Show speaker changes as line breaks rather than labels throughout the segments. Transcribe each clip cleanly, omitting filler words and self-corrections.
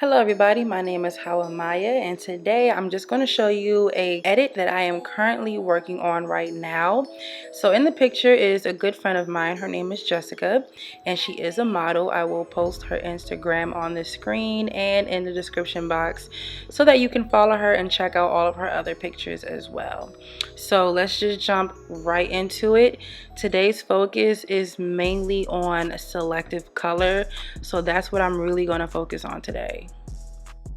Hello everybody, my name is Hawa Maya, and today I'm just going to show you a edit that I am currently working on right now. So in the picture is a good friend of mine. Her name is Jessica and she is a model. I will post her Instagram on the screen and in the description box so that you can follow her and check out all of her other pictures as well. So let's just jump right into it. Today's focus is mainly on selective color, so that's what I'm really going to focus on today.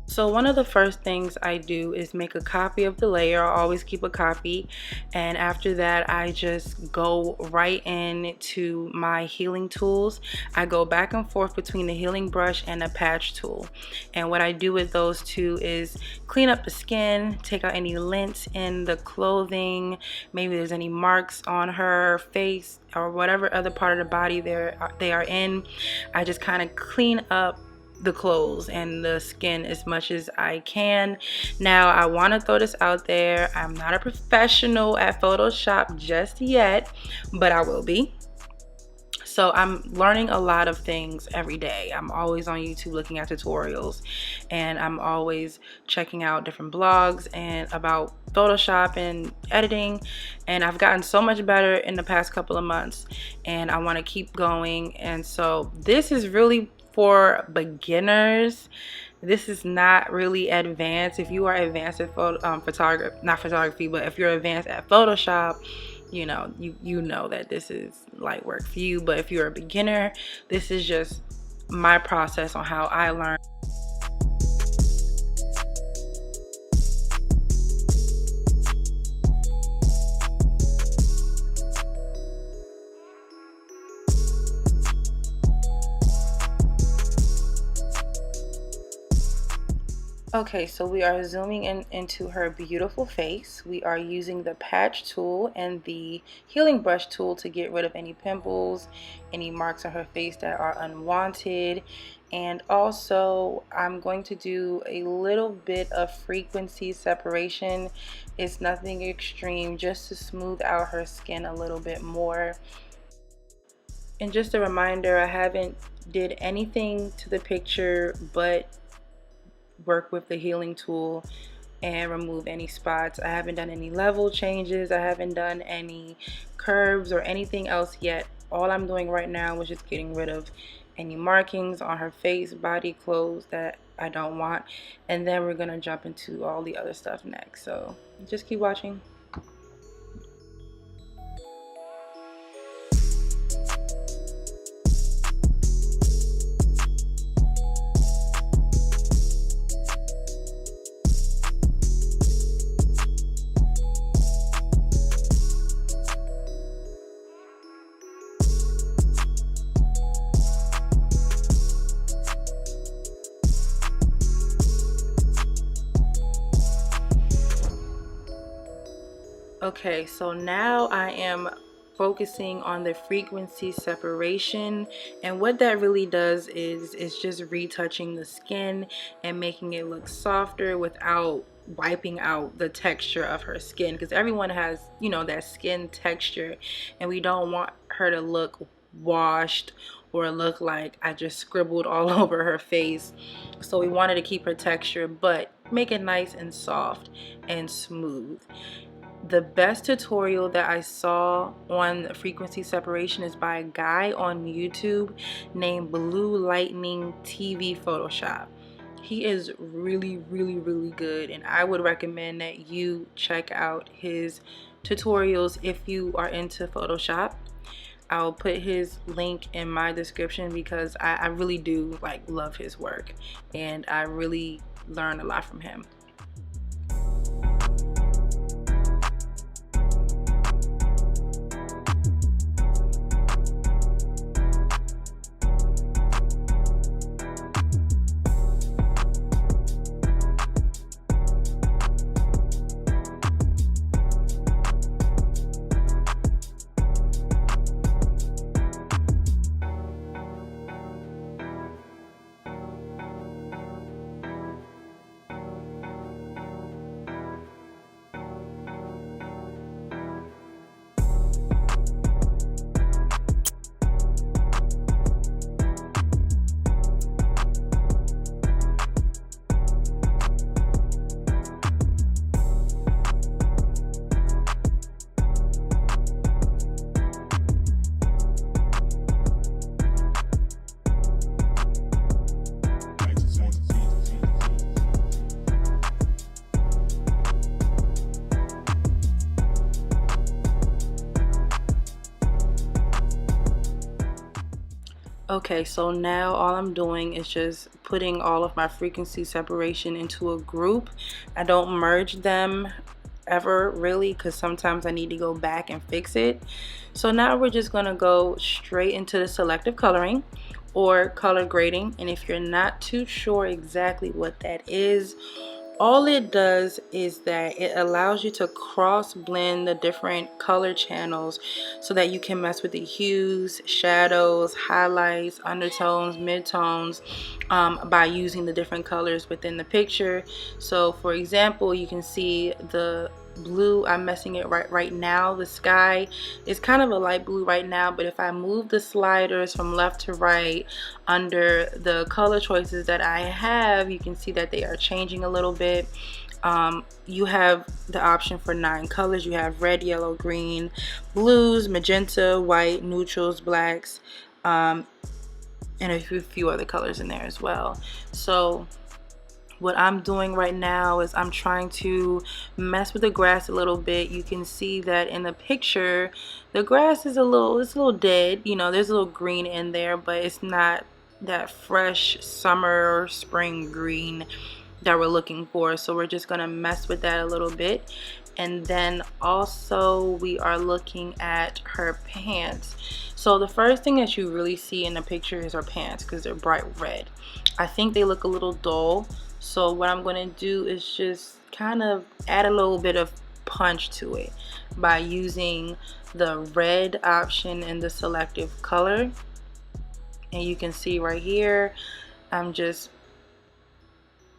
So one of the first things I do is make a copy of the layer. I always keep a copy, and after that I just go right into my healing tools. I go back and forth between the healing brush and the patch tool, and what I do with those two is clean up the skin, take out any lint in the clothing, maybe there's any marks on her face or whatever other part of the body they are in. I just kind of clean up the clothes and the skin as much as I can. Now I want to throw this out there, I'm not a professional at Photoshop just yet, but I will be. So I'm learning a lot of things every day. I'm always on YouTube looking at tutorials, and I'm always checking out different blogs and about Photoshop and editing, and I've gotten so much better in the past couple of months, and I want to keep going. And so this is really for beginners. This is not really advanced. If you are advanced at not photography, but if you're advanced at Photoshop, you know that this is light work for you. But if you're a beginner, this is just my process on how I learn. Okay, so we are zooming into her beautiful face. We are using the patch tool and the healing brush tool to get rid of any pimples, any marks on her face that are unwanted. And also I'm going to do a little bit of frequency separation. It's nothing extreme, just to smooth out her skin a little bit more. And just a reminder, I haven't did anything to the picture but work with the healing tool and remove any spots. I haven't done any level changes, I haven't done any curves or anything else yet. All I'm doing right now is just getting rid of any markings on her face, body, clothes that I don't want, and then we're gonna jump into all the other stuff next. So just keep watching. Okay, so now I am focusing on the frequency separation, and what that really does is just retouching the skin and making it look softer without wiping out the texture of her skin, because everyone has, that skin texture, and we don't want her to look washed or look like I just scribbled all over her face. So we wanted to keep her texture but make it nice and soft and smooth. The best tutorial that I saw on frequency separation is by a guy on YouTube named Blue Lightning TV Photoshop. He is really good, and I would recommend that you check out his tutorials if you are into Photoshop. I'll put his link in my description because I really do love his work, and I really learned a lot from him. Okay, so now all I'm doing is just putting all of my frequency separation into a group. I don't merge them ever really, because sometimes I need to go back and fix it. So now we're just going to go straight into the selective coloring or color grading. And if you're not too sure exactly what that is, all it does is that it allows you to cross blend the different color channels so that you can mess with the hues, shadows, highlights, undertones, midtones, by using the different colors within the picture. So for example, you can see the blue, I'm messing it right now. The sky is kind of a light blue right now, but if I move the sliders from left to right under the color choices that I have, you can see that they are changing a little bit. You have the option for 9 colors. You have red, yellow, green, blues, magenta, white, neutrals, blacks, and a few other colors in there as well. So what I'm doing right now is I'm trying to mess with the grass a little bit. You can see that in the picture the grass is it's a little dead. You know, there's a little green in there, but it's not that fresh summer or spring green that we're looking for. So we're just gonna mess with that a little bit. And then also we are looking at her pants. So the first thing that you really see in the picture is her pants, because they're bright red. I think they look a little dull. So what I'm going to do is just kind of add a little bit of punch to it by using the red option in the selective color. And you can see right here, I'm just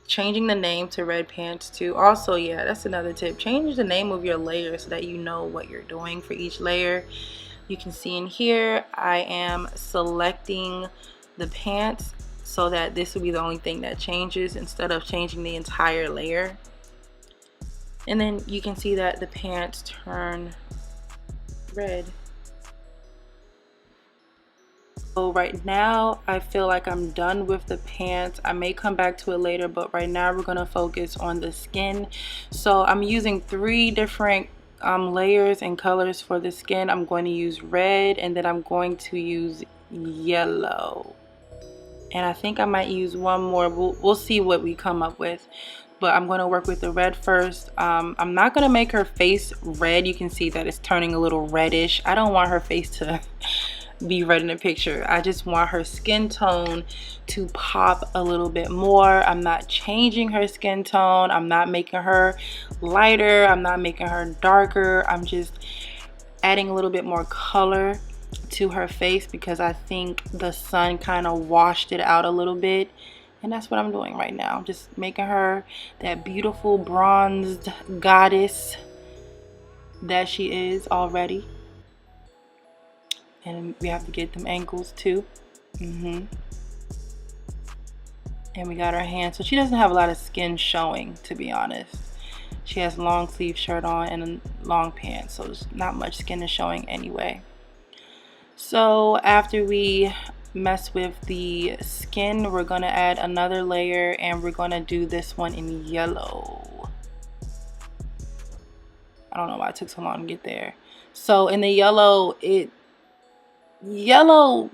changing the name to red pants too. Also, yeah, that's another tip. Change the name of your layer so that you know what you're doing for each layer. You can see in here, I am selecting the pants so that this will be the only thing that changes instead of changing the entire layer. And then you can see that the pants turn red. So right now I feel like I'm done with the pants. I may come back to it later, but right now we're going to focus on the skin. So I'm using 3 different layers and colors for the skin. I'm going to use red, and then I'm going to use yellow, and I think I might use one more. We'll see what we come up with, but I'm going to work with the red first. I'm not going to make her face red. You can see that it's turning a little reddish. I don't want her face to be red in the picture. I just want her skin tone to pop a little bit more. I'm not changing her skin tone. I'm not making her lighter. I'm not making her darker. I'm just adding a little bit more color to her face because I think the sun kind of washed it out a little bit. And that's what I'm doing right now. Just making her that beautiful bronzed goddess that she is already. And we have to get them ankles too. And we got her hands. So she doesn't have a lot of skin showing, to be honest. She has long sleeve shirt on and long pants, so there's not much skin is showing anyway. So after we mess with the skin, we're gonna add another layer, and we're gonna do this one in yellow. I don't know why it took so long to get there. So in the yellow, yellow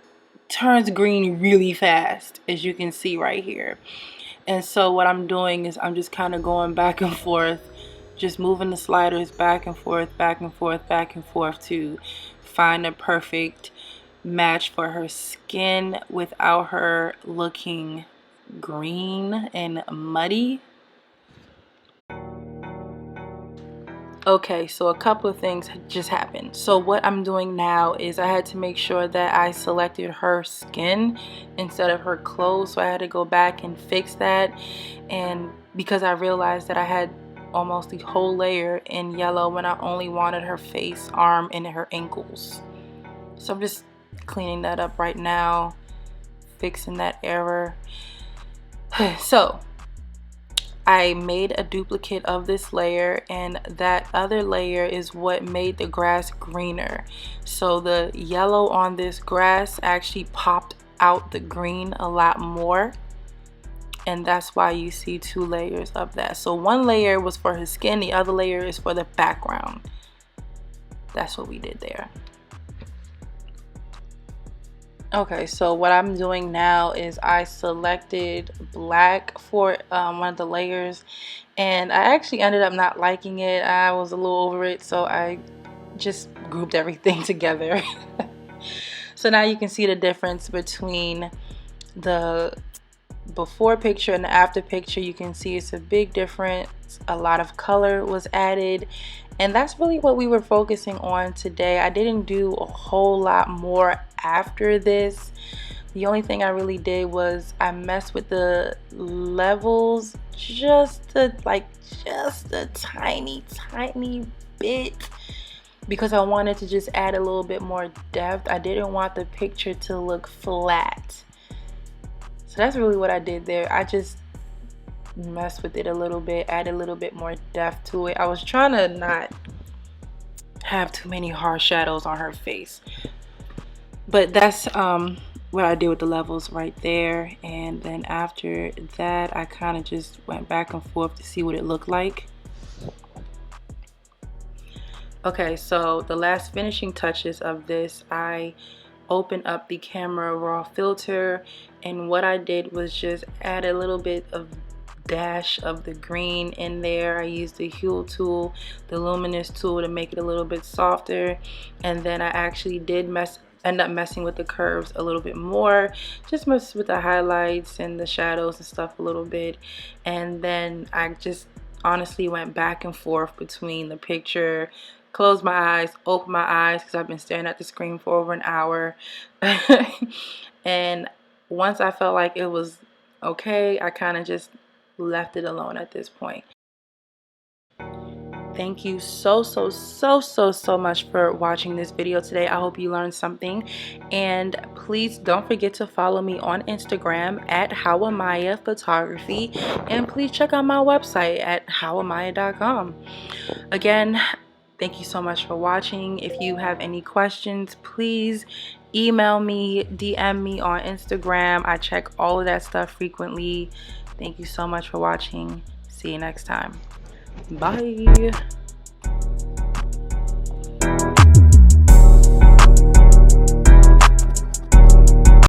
turns green really fast, as you can see right here. And so what I'm doing is I'm just kind of going back and forth, just moving the sliders back and forth, back and forth, back and forth to find a perfect match for her skin without her looking green and muddy. Okay, so a couple of things just happened. So what I'm doing now is I had to make sure that I selected her skin instead of her clothes. So I had to go back and fix that. And because I realized that I had almost the whole layer in yellow when I only wanted her face, arm, and her ankles. So I'm just cleaning that up right now, fixing that error. So I made a duplicate of this layer, and that other layer is what made the grass greener. So the yellow on this grass actually popped out the green a lot more, and that's why you see 2 layers of that. So one layer was for his skin, the other layer is for the background. That's what we did there. Okay, so what I'm doing now is I selected black for one of the layers, and I actually ended up not liking it. I was a little over it, so I just grouped everything together. So now you can see the difference between the before picture and the after picture. You can see it's a big difference. A lot of color was added, and that's really what we were focusing on today. I didn't do a whole lot more after this. The only thing I really did was I messed with the levels just a tiny bit, because I wanted to just add a little bit more depth. I didn't want the picture to look flat. So that's really what I did there. I just messed with it a little bit, add a little bit more depth to it. I was trying to not have too many harsh shadows on her face. But that's what I did with the levels right there. And then after that, I kind of just went back and forth to see what it looked like. Okay, so the last finishing touches of this, I opened up the camera raw filter, and what I did was just add a little bit of dash of the green in there. I used the hue tool, the luminous tool, to make it a little bit softer, and then I actually did end up messing with the curves a little bit more, just mess with the highlights and the shadows and stuff a little bit. And then I just honestly went back and forth between the picture, close my eyes, open my eyes, because I've been staring at the screen for over an hour. And once I felt like it was okay, I kind of just left it alone at this point. Thank you so much for watching this video today. I hope you learned something, and please don't forget to follow me on Instagram at howamaya photography, and please check out my website at howamaya.com. Again, thank you so much for watching. If you have any questions, please email me, DM me on Instagram. I check all of that stuff frequently. Thank you so much for watching. See you next time. Bye.